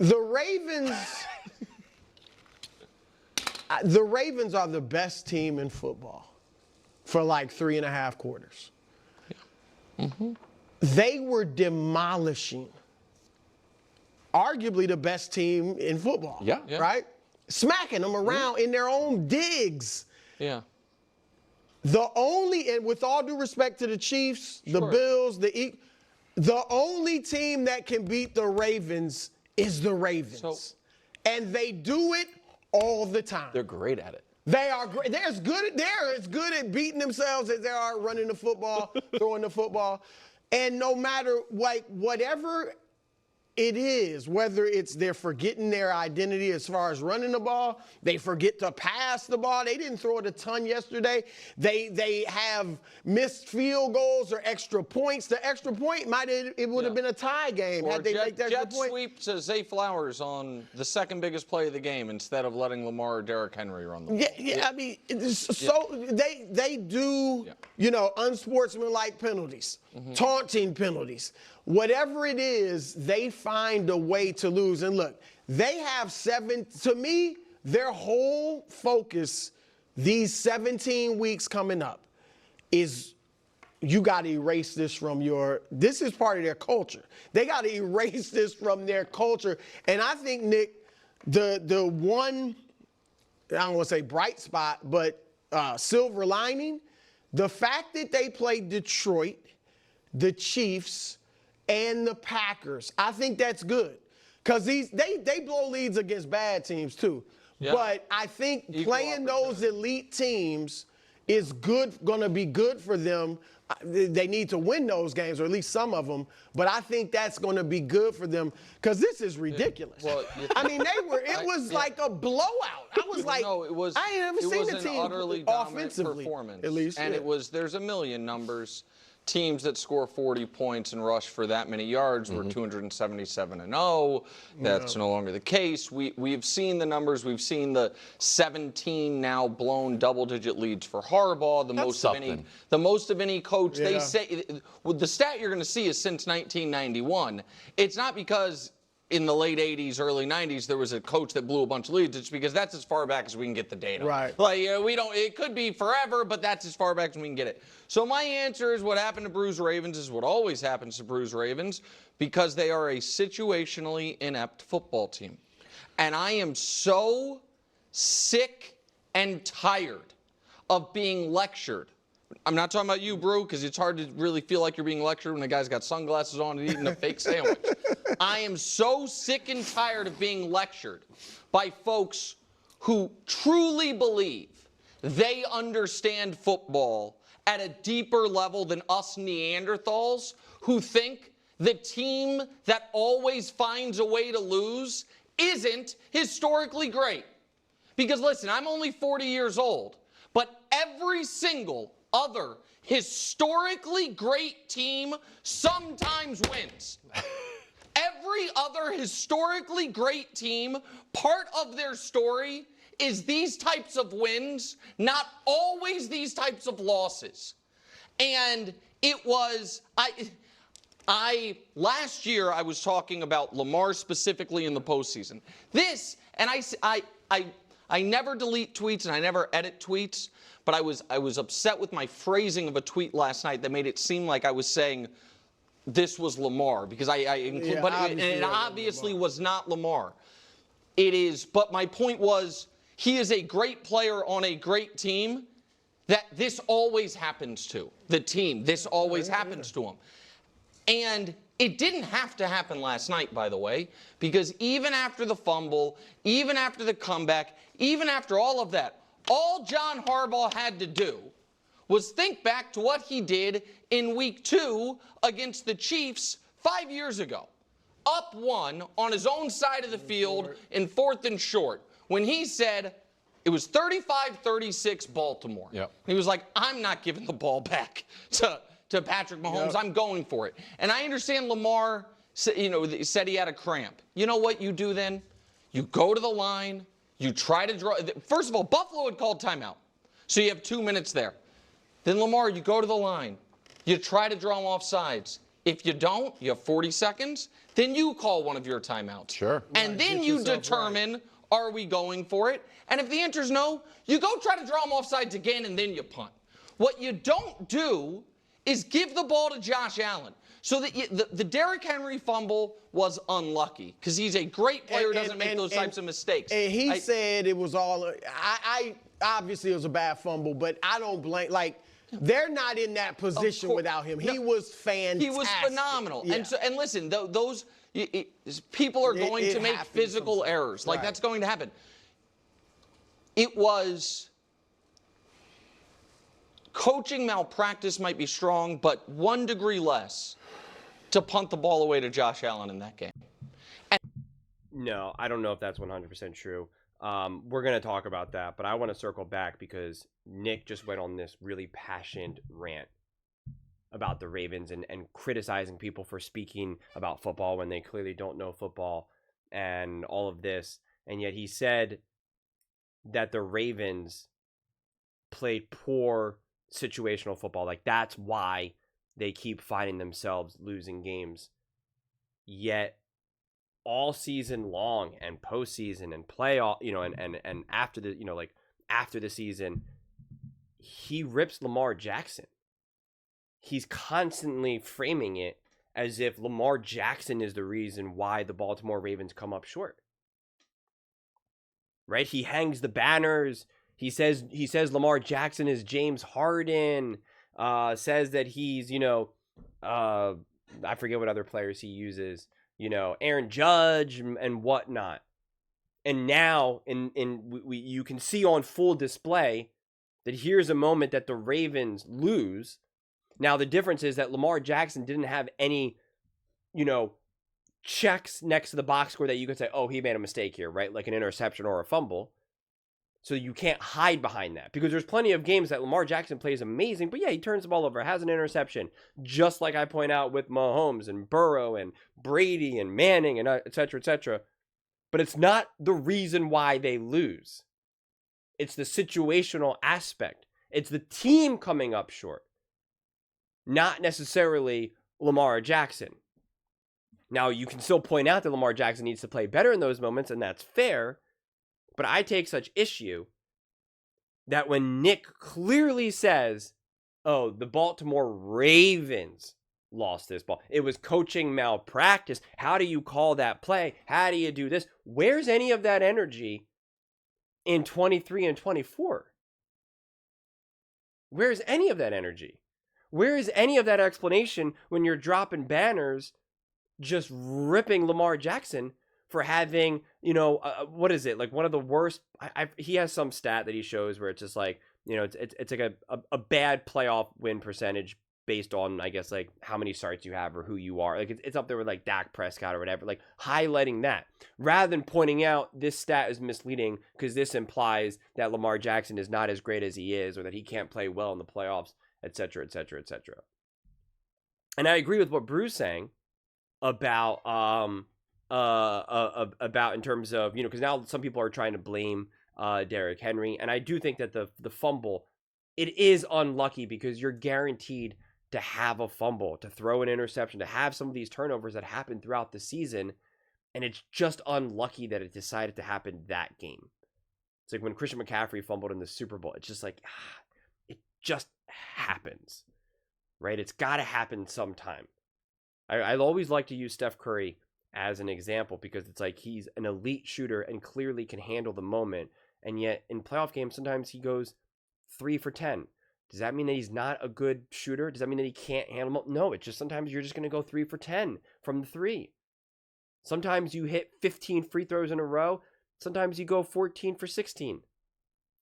The Ravens, the Ravens are the best team in football for like 3.5 quarters. Yeah. Mm-hmm. They were demolishing arguably the best team in football. Yeah. Right? Smacking them around in their own digs. Yeah. The only, and with all due respect to the Chiefs, the Bills, the only team that can beat the Ravens is the Ravens. And they do it all the time. They're great at it. They are great. They're as good at beating themselves as they are running the football, throwing the football. And no matter whatever it is, whether it's they're forgetting their identity as far as running the ball, they forget to pass the ball. They didn't throw it a ton yesterday. They have missed field goals or extra points. The extra point would have been a tie game had they made that extra point. Sweep to Zay Flowers on the second biggest play of the game instead of letting Lamar or Derrick Henry run the ball. I mean, they do, unsportsmanlike penalties, taunting penalties. Whatever it is, they find a way to lose. And look, they have to me, their whole focus these 17 weeks coming up is you got to erase this from this is part of their culture. They got to erase this from their culture. And I think, Nick, the one, I don't want to say bright spot, but silver lining, the fact that they played Detroit, the Chiefs, and the Packers, I think that's good. Because they blow leads against bad teams too. Yeah. But I think playing those elite teams is going to be good for them. They need to win those games, or at least some of them. But I think that's going to be good for them because this is ridiculous. Well, I mean, it was like a blowout. I was like, no, it was. I ain't never seen a team utterly offensively performance, at least. And there's a million numbers. Teams that score 40 points and rush for that many yards were 277-0. That's no longer the case. We've seen the numbers. We've seen the 17 now blown double-digit leads for Harbaugh. The most of any coach. Yeah. They say the stat you're going to see is since 1991. It's not because in the late 80s, early 90s, there was a coach that blew a bunch of leads. It's because that's as far back as we can get the data. Right. Like, it could be forever, but that's as far back as we can get it. So my answer is what happened to Bruce Ravens is what always happens to Bruce Ravens because they are a situationally inept football team. And I am so sick and tired of being lectured. I'm not talking about you, Brew, because it's hard to really feel like you're being lectured when the guy's got sunglasses on and eating a fake sandwich. I am so sick and tired of being lectured by folks who truly believe they understand football at a deeper level than us Neanderthals, who think the team that always finds a way to lose isn't historically great. Because listen, I'm only 40 years old, but every single other historically great team sometimes wins. Every other historically great team, part of their story is these types of wins, not always these types of losses. And it was, last year I was talking about Lamar specifically in the postseason. And I never delete tweets and I never edit tweets, but I was upset with my phrasing of a tweet last night that made it seem like I was saying this was Lamar because it obviously was not Lamar. It is, but my point was he is a great player on a great team that this always happens to. The team, this always happens to him. And it didn't have to happen last night, by the way, because even after the fumble, even after the comeback, even after all of that, all John Harbaugh had to do was think back to what he did in week 2 against the Chiefs 5 years ago. Up 1 on his own side of the field in 4th and short when he said it was 35-36 Baltimore. Yep. He was like, I'm not giving the ball back to Patrick Mahomes. Yep. I'm going for it. And I understand Lamar said he had a cramp. You know what you do then? You go to the line. You try to draw. First of all, Buffalo had called timeout. So you have 2 minutes there. Then Lamar, you go to the line. You try to draw him off sides. If you don't, you have 40 seconds, then you call one of your timeouts. Sure. And then you determine, are we going for it? And if the answer is no, you go try to draw them offsides again, and then you punt. What you don't do is give the ball to Josh Allen. So that the Derrick Henry fumble was unlucky because he's a great player who doesn't make those types of mistakes. And he said it was all, I obviously it was a bad fumble, but I don't blame, like, they're not in that position without him. He was fantastic. He was phenomenal. Yeah. And listen, those people are going to make physical errors. Like, that's going to happen. It was coaching malpractice might be strong, but 1 degree less to punt the ball away to Josh Allen in that game. No, I don't know if that's 100% true. We're going to talk about that, but I want to circle back because Nick just went on this really passionate rant about the Ravens and criticizing people for speaking about football when they clearly don't know football and all of this. And yet he said that the Ravens played poor situational football. Like, that's why they keep finding themselves losing games. Yet all season long and postseason and playoff, and after the, after the season, he rips Lamar Jackson. He's constantly framing it as if Lamar Jackson is the reason why the Baltimore Ravens come up short. Right? He hangs the banners. He says Lamar Jackson is James Harden. Says that he's, I forget what other players he uses, Aaron Judge and whatnot. And now you can see on full display that here's a moment that the Ravens lose. Now, the difference is that Lamar Jackson didn't have any, checks next to the box score that you could say, oh, he made a mistake here, right? Like an interception or a fumble. So you can't hide behind that because there's plenty of games that Lamar Jackson plays amazing, but yeah, he turns the ball over, has an interception, just like I point out with Mahomes and Burrow and Brady and Manning and et cetera, et cetera. But it's not the reason why they lose. It's the situational aspect. It's the team coming up short, not necessarily Lamar Jackson. Now, you can still point out that Lamar Jackson needs to play better in those moments, and that's fair. But I take such issue that when Nick clearly says, oh, the Baltimore Ravens lost this ball, it was coaching malpractice. How do you call that play? How do you do this? Where's any of that energy in 23 and 24? Where's any of that energy? Where is any of that explanation when you're dropping banners just ripping Lamar Jackson for having, what is it? Like one of the worst, he has some stat that he shows where it's just like, it's like a bad playoff win percentage based on, I guess, like how many starts you have or who you are. Like it's up there with like Dak Prescott or whatever, like highlighting that rather than pointing out this stat is misleading because this implies that Lamar Jackson is not as great as he is or that he can't play well in the playoffs, et cetera, et cetera, et cetera. And I agree with what Bruce's saying about in terms of, because now some people are trying to blame Derrick Henry. And I do think that the fumble, it is unlucky because you're guaranteed to have a fumble, to throw an interception, to have some of these turnovers that happen throughout the season. And it's just unlucky that it decided to happen that game. It's like when Christian McCaffrey fumbled in the Super Bowl. It's just like, it just happens, right? It's got to happen sometime. I always like to use Steph Curry as an example because it's like he's an elite shooter and clearly can handle the moment. And yet in playoff games, sometimes he goes 3 for 10. Does that mean that he's not a good shooter? Does that mean that he can't handle? No, it's just sometimes you're just going to go 3 for 10 from the three. Sometimes you hit 15 free throws in a row. Sometimes you go 14 for 16.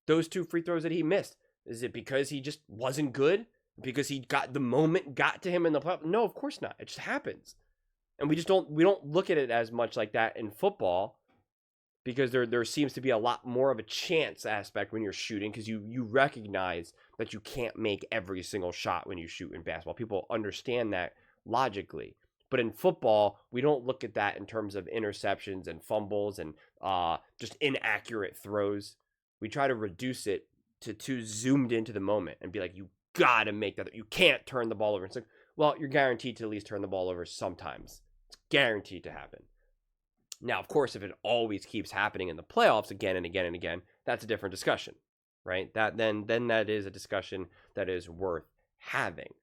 Those 2 free throws that he missed, is it because he just wasn't good? Because the moment got to him in the playoff? No, of course not. It just happens. And we don't look at it as much like that in football because there seems to be a lot more of a chance aspect when you're shooting because you recognize that you can't make every single shot when you shoot in basketball. People understand that logically. But in football, we don't look at that in terms of interceptions and fumbles and just inaccurate throws. We try to reduce it to zoomed into the moment and be like, you got to make that. You can't turn the ball over. It's like, well, you're guaranteed to at least turn the ball over sometimes. It's guaranteed to happen. Now, of course, if it always keeps happening in the playoffs again and again and again, that's a different discussion, right? Then that is a discussion that is worth having.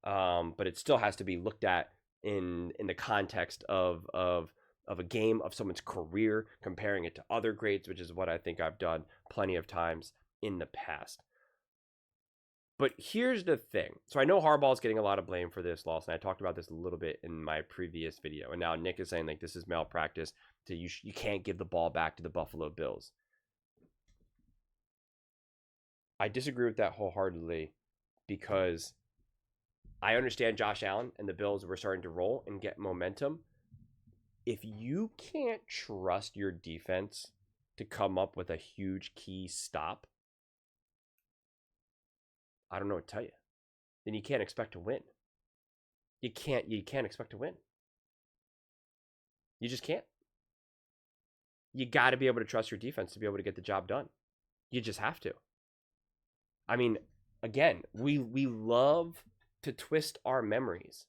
But it still has to be looked at in the context of a game, of someone's career, comparing it to other greats, which is what I think I've done plenty of times in the past. But here's the thing. So I know Harbaugh's getting a lot of blame for this loss, and I talked about this a little bit in my previous video. And now Nick is saying, like, this is malpractice. You can't give the ball back to the Buffalo Bills. I disagree with that wholeheartedly, because I understand Josh Allen and the Bills were starting to roll and get momentum. If you can't trust your defense to come up with a huge key stop, I don't know what to tell you. Then you can't expect to win. You can't expect to win. You just can't. You got to be able to trust your defense to be able to get the job done. You just have to. I mean, again, we love to twist our memories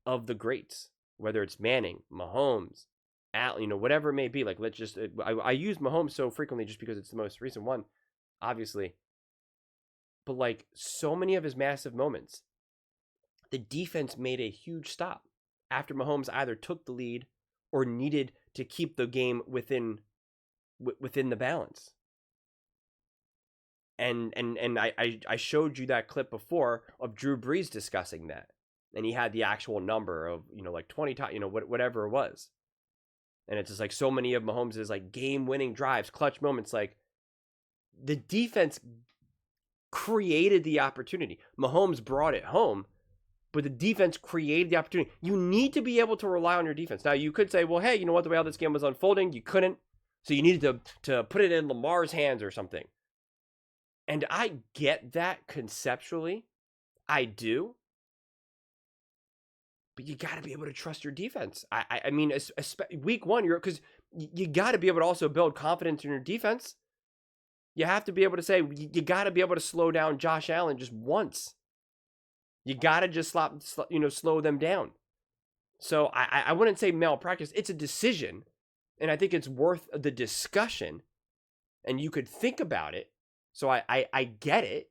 of the greats, whether it's Manning, Mahomes, Allen, whatever it may be. Like, let's just, I use Mahomes so frequently just because it's the most recent one, obviously. But like so many of his massive moments, the defense made a huge stop after Mahomes either took the lead or needed to keep the game within the balance. And I showed you that clip before of Drew Brees discussing that. And he had the actual number of, like 20 times, whatever it was. And it's just like so many of Mahomes' like game-winning drives, clutch moments, like the defense created the opportunity. Mahomes brought it home, but the defense created the opportunity. You need to be able to rely on your defense. Now, you could say, well, hey, you know what? The way how this game was unfolding, you couldn't. So you needed to put it in Lamar's hands or something. And I get that conceptually. I do. But you got to be able to trust your defense. I mean, week one, because you got to be able to also build confidence in your defense. You have to be able to say, you got to be able to slow down Josh Allen just once. You got to just slow them down. So I wouldn't say malpractice. It's a decision. And I think it's worth the discussion. And you could think about it. So I get it.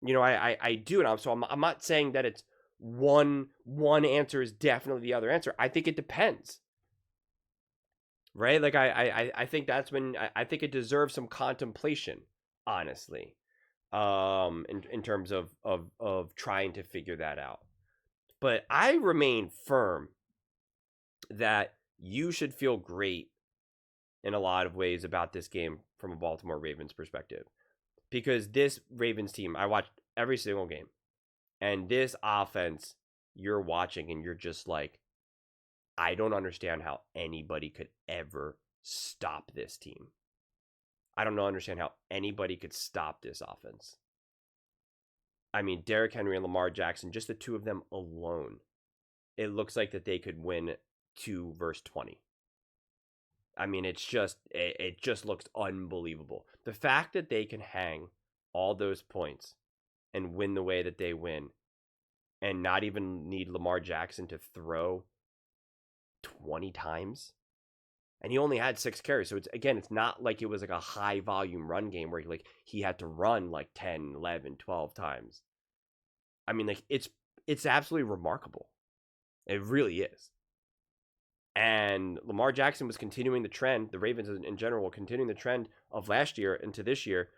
I do. And so I'm not saying that it's one answer is definitely the other answer. I think it depends. Right? Like I think that's when I think it deserves some contemplation, honestly, in terms of trying to figure that out. But I remain firm that you should feel great in a lot of ways about this game from a Baltimore Ravens perspective, because this Ravens team, I watched every single game, and this offense you're watching and you're just like, I don't understand how anybody could ever stop this team. I don't understand how anybody could stop this offense. I mean, Derrick Henry and Lamar Jackson, just the two of them alone, it looks like that they could win 2 versus 20. I mean, it just looks unbelievable. The fact that they can hang all those points and win the way that they win and not even need Lamar Jackson to throw 20 times, and he only had 6 carries, so it's not like it was like a high volume run game where he had to run like 10, 11, 12 times. I mean, like it's absolutely remarkable. It really is. And Lamar Jackson was continuing the trend, the Ravens in general were continuing the trend of last year into this year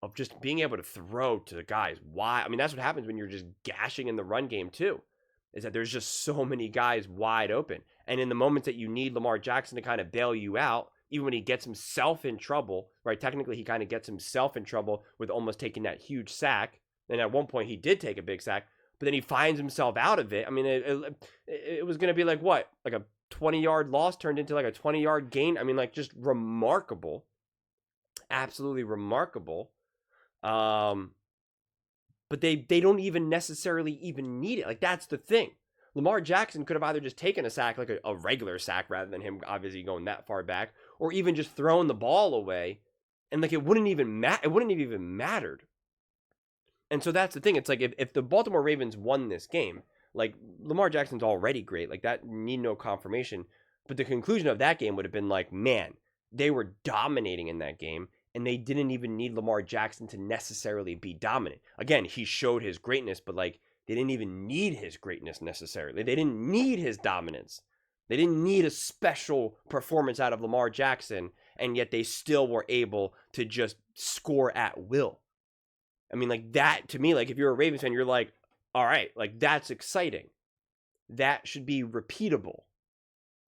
of just being able to throw to the guys. Why? I mean, that's what happens when you're just gashing in the run game too, is that there's just so many guys wide open. And in the moments that you need Lamar Jackson to kind of bail you out, even when he gets himself in trouble, right? Technically, he kind of gets himself in trouble with almost taking that huge sack. And at one point, he did take a big sack, but then he finds himself out of it. I mean, it was going to be like what? Like a 20-yard loss turned into like a 20-yard gain. I mean, like just remarkable. Absolutely remarkable. But they don't necessarily even need it. Like, that's the thing. Lamar Jackson could have either just taken a sack, like a regular sack, rather than him obviously going that far back, or even just throwing the ball away, and like it wouldn't have even mattered. And so that's the thing. It's like if the Baltimore Ravens won this game, Like, Lamar Jackson's already great. Like, that need no confirmation. But the conclusion of that game would have been like, man, they were dominating in that game, and they didn't even need Lamar Jackson to necessarily be dominant. Again, he showed his greatness, but like, they didn't even need his greatness necessarily. They didn't need his dominance. They didn't need a special performance out of Lamar Jackson, and yet they still were able to just score at will. I mean, like, that, to me, like, if you're a Ravens fan, you're like, all right, like, that's exciting. That should be repeatable.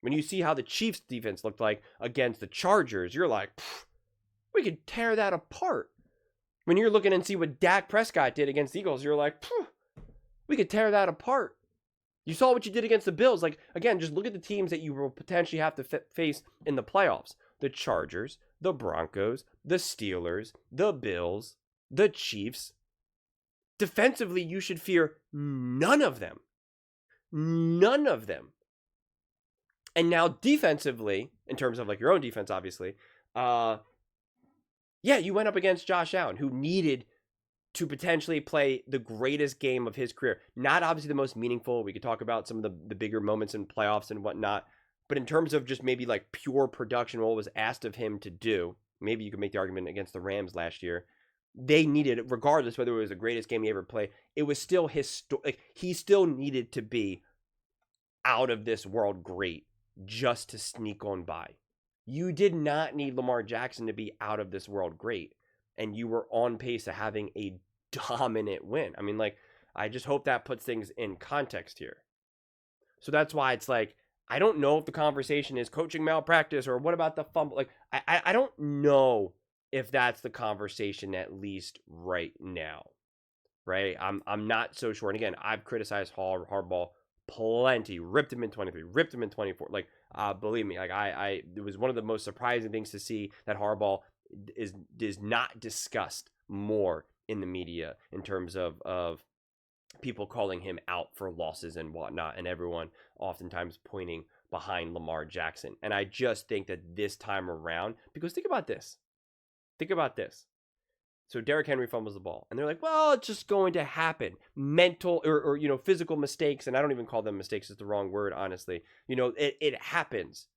When you see how the Chiefs defense looked like against the Chargers, you're like, we could tear that apart. When you're looking and see what Dak Prescott did against the Eagles, you're like, we could tear that apart. You saw what you did against the Bills. Like, again, just look at the teams that you will potentially have to face in the playoffs. The Chargers, the Broncos, the Steelers, the Bills, the Chiefs. Defensively, you should fear none of them. None of them. And now defensively, in terms of like your own defense, obviously, you went up against Josh Allen, who needed to potentially play the greatest game of his career. Not obviously the most meaningful. We could talk about some of the bigger moments in playoffs and whatnot. But in terms of just maybe like pure production, what was asked of him to do, maybe you could make the argument against the Rams last year. They needed, regardless whether it was the greatest game he ever played, it was still historic. He still needed to be out of this world great just to sneak on by. You did not need Lamar Jackson to be out of this world great, and you were on pace to having a dominant win. I mean, like, I just hope that puts things in context here. So that's why it's like, I don't know if the conversation is coaching malpractice or what about the fumble. Like, I don't know if that's the conversation, at least right now, right? I'm not so sure. And again, I've criticized Harbaugh plenty, ripped him in 23, ripped him in 24. Like, believe me, like it was one of the most surprising things to see that Harbaugh is not discussed more in the media in terms of people calling him out for losses and whatnot, and everyone oftentimes pointing behind Lamar Jackson. And I just think that this time around, because think about this. So Derrick Henry fumbles the ball, and they're like, well, it's just going to happen. Mental or physical mistakes, and I don't even call them mistakes, it's the wrong word, honestly. It happens.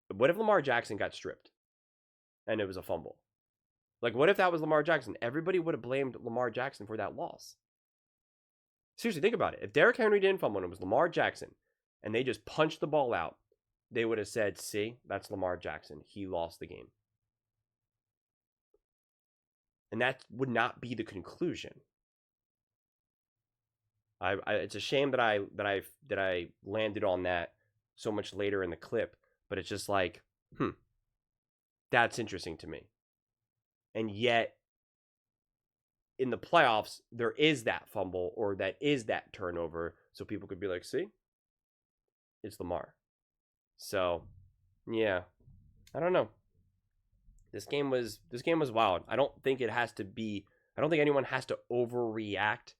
But what if Lamar Jackson got stripped and it was a fumble? Like, what if that was Lamar Jackson? Everybody would have blamed Lamar Jackson for that loss. Seriously, think about it. If Derrick Henry didn't fumble and it was Lamar Jackson, and they just punched the ball out, they would have said, see, that's Lamar Jackson. He lost the game. And that would not be the conclusion. It's a shame that I landed on that so much later in the clip, but it's just like, that's interesting to me. And yet, in the playoffs, there is that fumble or that is that turnover, so people could be like, see, it's Lamar. So, yeah, I don't know. This game was wild. I don't think anyone has to overreact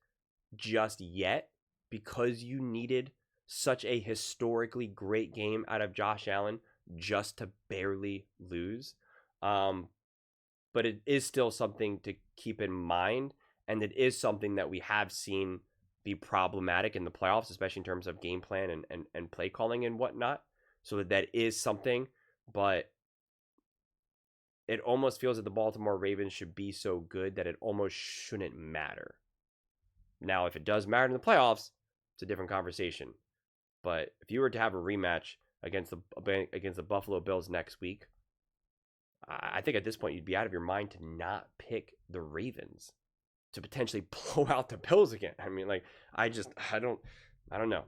just yet because you needed such a historically great game out of Josh Allen just to barely lose. But it is still something to keep in mind, and it is something that we have seen be problematic in the playoffs, especially in terms of game plan and play calling and whatnot. So that is something, but it almost feels that the Baltimore Ravens should be so good that it almost shouldn't matter. Now, if it does matter in the playoffs, it's a different conversation. But if you were to have a rematch against the Buffalo Bills next week, I think at this point you'd be out of your mind to not pick the Ravens to potentially blow out the Bills again. I mean, like, I don't know.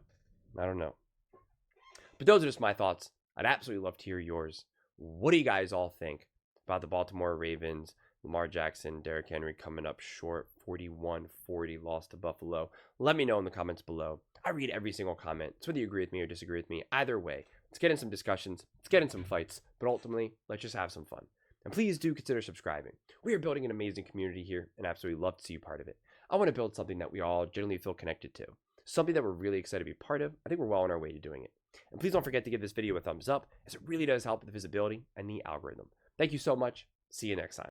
But those are just my thoughts. I'd absolutely love to hear yours. What do you guys all think about the Baltimore Ravens? Lamar Jackson, Derrick Henry coming up short, 41-40 loss to Buffalo. Let me know in the comments below. I read every single comment. So whether you agree with me or disagree with me, either way, let's get in some discussions, let's get in some fights, but ultimately, let's just have some fun. And please do consider subscribing. We are building an amazing community here and absolutely love to see you part of it. I want to build something that we all generally feel connected to, something that we're really excited to be part of. I think we're well on our way to doing it. And please don't forget to give this video a thumbs up, as it really does help with the visibility and the algorithm. Thank you so much. See you next time.